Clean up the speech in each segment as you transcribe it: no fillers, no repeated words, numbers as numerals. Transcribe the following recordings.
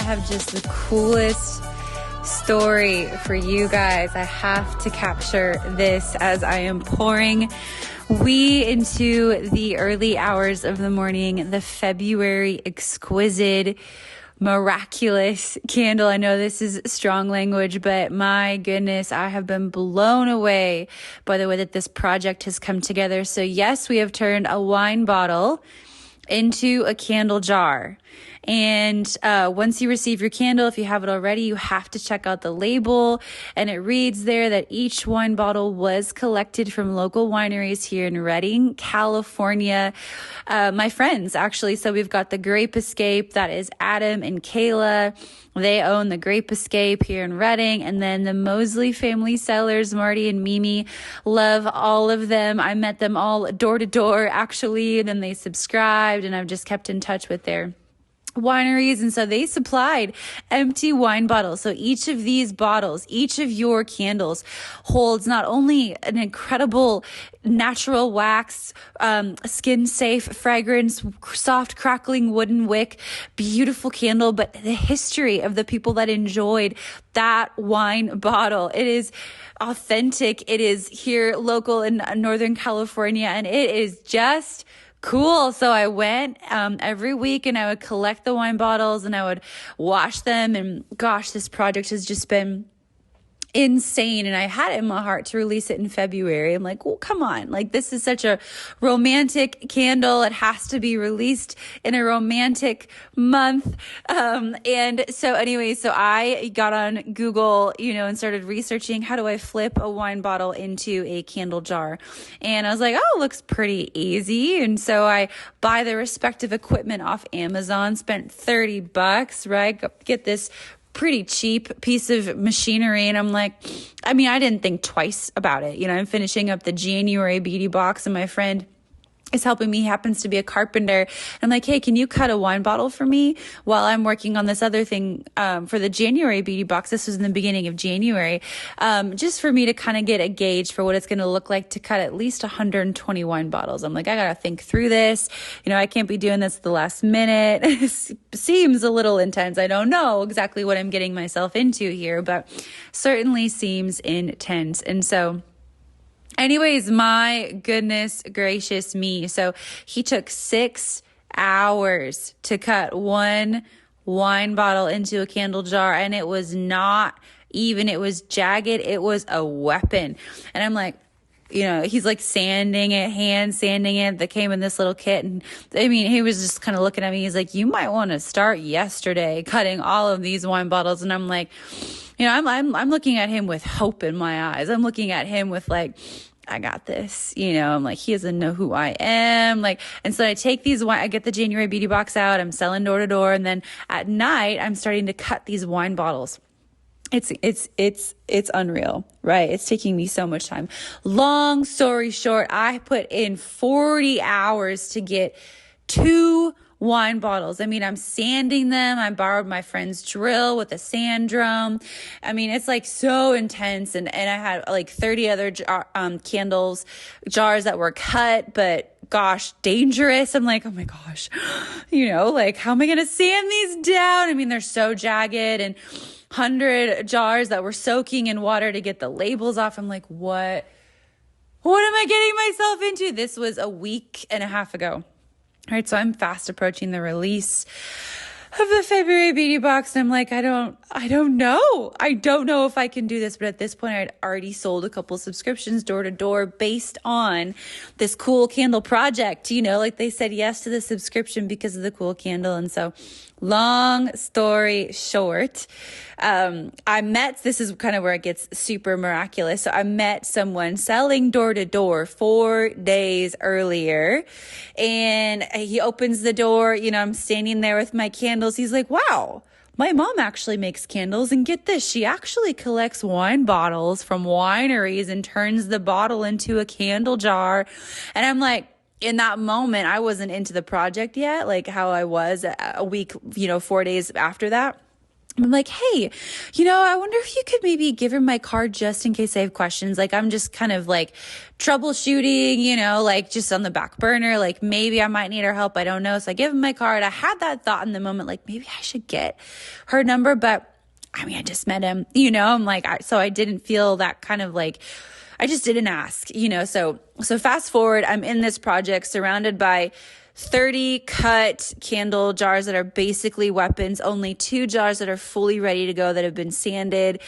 have just the coolest story for you guys. I have to capture this as I am pouring into the early hours of the morning, the February exquisite, miraculous candle. I know this is strong language, but my goodness, I have been blown away by the way that this project has come together. So yes, we have turned a wine bottle into a candle jar. And once you receive your candle, if you have it already, you have to check out the label. And it reads there that each wine bottle was collected from local wineries here in Redding, California. My friends, actually. So we've got the Grape Escape. That is Adam and Kayla. They own the Grape Escape here in Redding. And then the Mosley family cellars, Marty and Mimi. Love all of them. I met them all door to door, actually. And then they subscribed, and I've just kept in touch with their wineries. And so they supplied empty wine bottles. So each of these bottles, each of your candles holds not only an incredible natural wax, skin safe fragrance, soft crackling wooden wick, beautiful candle, but the history of the people that enjoyed that wine bottle. It is authentic. It is here local in Northern California, and it is just cool. So I went every week, and I would collect the wine bottles and I would wash them. And gosh, this project has just been insane. And I had it in my heart to release it in February. I'm like, well, come on. Like, this is such a romantic candle. It has to be released in a romantic month. And so anyway, so I got on Google, and started researching, how do I flip a wine bottle into a candle jar? And I was like, oh, it looks pretty easy. And so I buy the respective equipment off Amazon, spent $30, right? Get this pretty cheap piece of machinery. And I'm like, I didn't think twice about it. I'm finishing up the January beauty box, and my friend is helping me, happens to be a carpenter. I'm like, hey, can you cut a wine bottle for me while I'm working on this other thing for the January beauty box? This was in the beginning of January, just for me to kind of get a gauge for what it's going to look like to cut at least 120 wine bottles. I'm like, I got to think through this. I can't be doing this at the last minute. It seems a little intense. I don't know exactly what I'm getting myself into here, but certainly seems intense. And so anyways, my goodness gracious me. So he took 6 hours to cut one wine bottle into a candle jar, and it was not even, it was jagged. It was a weapon. And I'm like, he's like hand sanding it. That came in this little kit. And he was just kind of looking at me. He's like, you might want to start yesterday cutting all of these wine bottles. And I'm like, I'm looking at him with hope in my eyes. I'm looking at him with like, I got this, I'm like, he doesn't know who I am. And so I take I get the January beauty box out. I'm selling door to door. And then at night, I'm starting to cut these wine bottles. It's unreal, right? It's taking me so much time. Long story short, I put in 40 hours to get 2 wine bottles. I'm sanding them. I borrowed my friend's drill with a sand drum. It's like so intense. And I had like 30 other candles, jars that were cut, but gosh, dangerous. I'm like, oh my gosh, how am I going to sand these down? They're so jagged, and 100 jars that were soaking in water to get the labels off. I'm like, what am I getting myself into? This was a week and a half ago. All right, so I'm fast approaching the release of the February beauty box. And I'm like, I don't know. I don't know if I can do this. But at this point, I had already sold a couple subscriptions door to door based on this cool candle project. Like they said yes to the subscription because of the cool candle. And so long story short, this is kind of where it gets super miraculous. So I met someone selling door to door 4 days earlier, and he opens the door, I'm standing there with my candles. He's like, wow, my mom actually makes candles, and get this, she actually collects wine bottles from wineries and turns the bottle into a candle jar. And I'm like, in that moment, I wasn't into the project yet, like how I was a week, 4 days after that. I'm like, hey, I wonder if you could maybe give him my card just in case I have questions. Like, I'm just kind of like troubleshooting, like just on the back burner. Like, maybe I might need her help. I don't know. So I give him my card. I had that thought in the moment, like, maybe I should get her number. But I mean, I just met him, I'm like, so I didn't feel that kind of like, I just didn't ask, So fast forward, I'm in this project surrounded by 30 cut candle jars that are basically weapons, only 2 jars that are fully ready to go that have been sanded,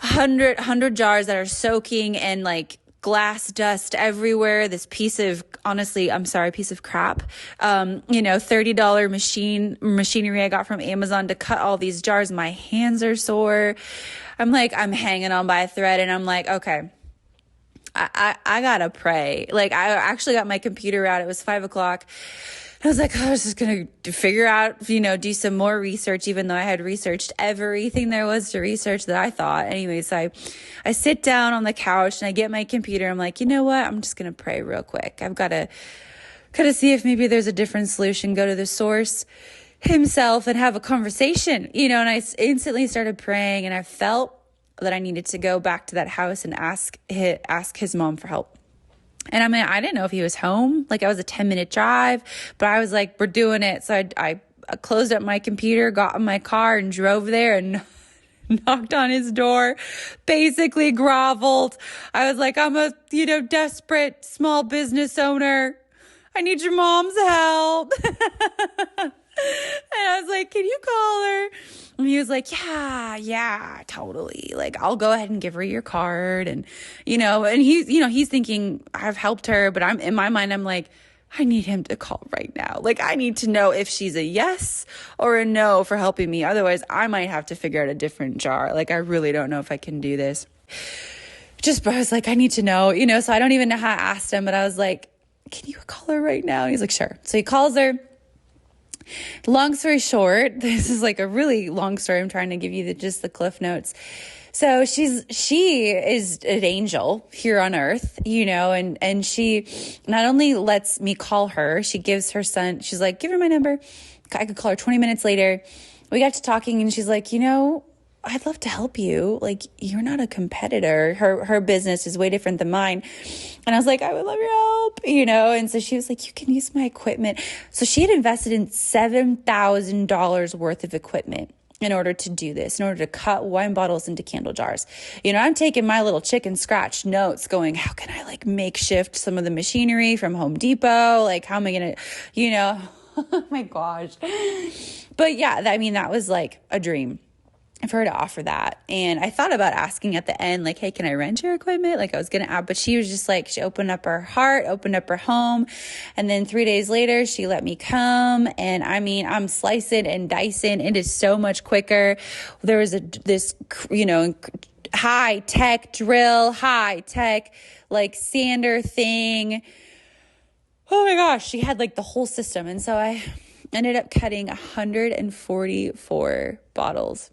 100 jars that are soaking and like glass dust everywhere. This piece of, honestly, piece of crap. $30 machinery I got from Amazon to cut all these jars. My hands are sore. I'm hanging on by a thread, and I'm like, okay, I gotta pray. Like, I actually got my computer out. It was 5:00. I was like, I was just going to figure out, do some more research, even though I had researched everything there was to research that I thought. Anyways, I sit down on the couch and I get my computer. I'm like, you know what? I'm just going to pray real quick. I've got to see if maybe there's a different solution, go to the source himself and have a conversation, and I instantly started praying, and I felt that I needed to go back to that house and ask his mom for help. And I didn't know if he was home. Like, I was a 10-minute drive, but I was like, we're doing it. So I closed up my computer, got in my car and drove there and knocked on his door, basically groveled. I was like, I'm a, desperate small business owner. I need your mom's help. And I was like, can you call her? And he was like, yeah, totally. Like, I'll go ahead and give her your card. And, and he's thinking I've helped her, but in my mind, I'm like, I need him to call right now. Like, I need to know if she's a yes or a no for helping me. Otherwise, I might have to figure out a different jar. Like, I really don't know if I can do this. But I was like, I need to know, so I don't even know how I asked him, but I was like, can you call her right now? And he's like, sure. So he calls her. Long story short, this is like a really long story. I'm trying to give you just the cliff notes. So she is an angel here on earth, and she not only lets me call her, she gives her son, she's like, give her my number. I could call her 20 minutes later. We got to talking, and she's like, I'd love to help you. Like, you're not a competitor. Her business is way different than mine. And I was like, I would love your help, And so she was like, you can use my equipment. So she had invested in $7,000 worth of equipment in order to do this, in order to cut wine bottles into candle jars. I'm taking my little chicken scratch notes going, how can I like makeshift some of the machinery from Home Depot? Like, how am I going to, oh my gosh. But yeah, that was like a dream for her to offer that. And I thought about asking at the end, like, hey, can I rent your equipment? Like, I was going to add, but she was just like, she opened up her heart, opened up her home. And then 3 days later, she let me come. And I'm slicing and dicing. It is so much quicker. There was this high tech drill, high tech, like sander thing. Oh my gosh. She had like the whole system. And so I ended up cutting 144 bottles.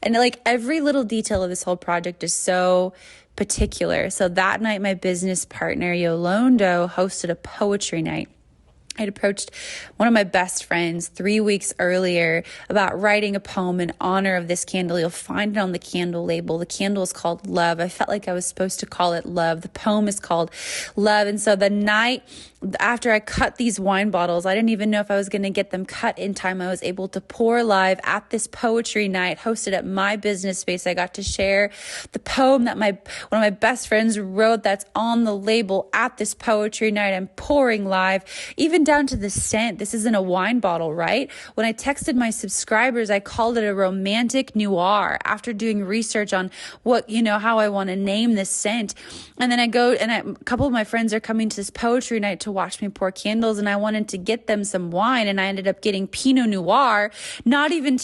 And like every little detail of this whole project is so particular. So that night, my business partner, Yolondo, hosted a poetry night. I'd approached one of my best friends 3 weeks earlier about writing a poem in honor of this candle. You'll find it on the candle label. The candle is called Love. I felt like I was supposed to call it Love. The poem is called Love. And so the night after I cut these wine bottles, I didn't even know if I was going to get them cut in time. I was able to pour live at this poetry night hosted at my business space. I got to share the poem that one of my best friends wrote that's on the label at this poetry night. I'm pouring live, even down to the scent. This isn't a wine bottle, right? When I texted my subscribers, I called it a romantic noir after doing research on how I want to name this scent. And then I go and a couple of my friends are coming to this poetry night to watch me pour candles, and I wanted to get them some wine, and I ended up getting Pinot Noir, not even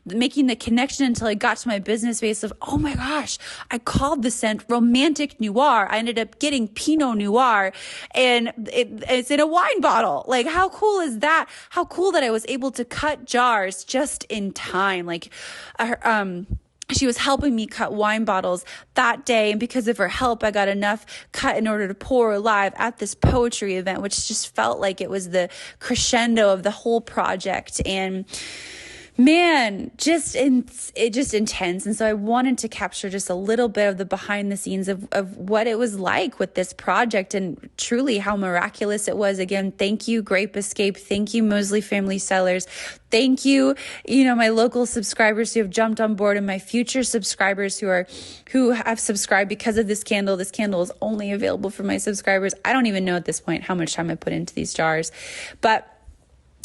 making the connection until I got to my business space of, oh my gosh, I called the scent romantic noir. I ended up getting Pinot Noir, and it's in a wine bottle. Like, how cool is that? How cool that I was able to cut jars just in time. Like, she was helping me cut wine bottles that day. And because of her help, I got enough cut in order to pour live at this poetry event, which just felt like it was the crescendo of the whole project. And man, it just intense. And so I wanted to capture just a little bit of the behind the scenes of what it was like with this project and truly how miraculous it was. Again, thank you, Grape Escape. Thank you, Mosley Family Cellars. Thank you, my local subscribers who have jumped on board and my future subscribers who have subscribed because of this candle. This candle is only available for my subscribers. I don't even know at this point how much time I put into these jars, but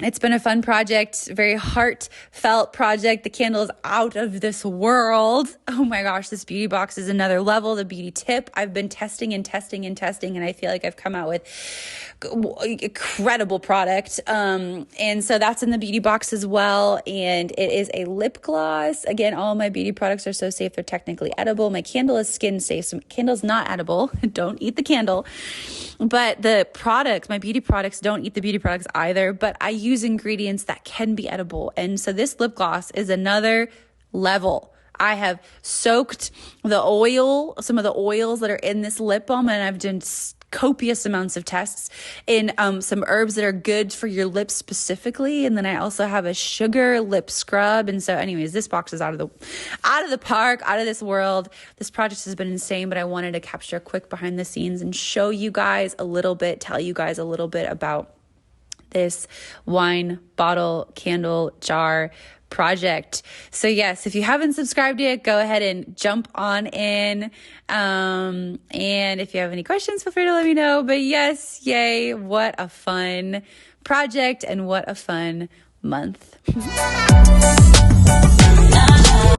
it's been a fun project, very heartfelt project. The candle is out of this world. Oh my gosh, this beauty box is another level. The beauty tip, I've been testing and testing and testing, and I feel like I've come out with incredible product. And so that's in the beauty box as well. And it is a lip gloss. Again, all my beauty products are so safe. They're technically edible. My candle is skin safe. So my candle's not edible. Don't eat the candle. But the products, my beauty products, don't eat the beauty products either. But I use ingredients that can be edible. And so this lip gloss is another level. I have soaked the oil, some of the oils that are in this lip balm, and I've done copious amounts of tests in some herbs that are good for your lips specifically. And then I also have a sugar lip scrub. And so anyways, this box is out of the park, out of this world. This project has been insane, but I wanted to capture a quick behind the scenes and show you guys a little bit, tell you guys a little bit about this wine bottle candle jar project. So yes, if you haven't subscribed yet, go ahead and jump on in. And if you have any questions, feel free to let me know. But yes, yay, what a fun project and what a fun month.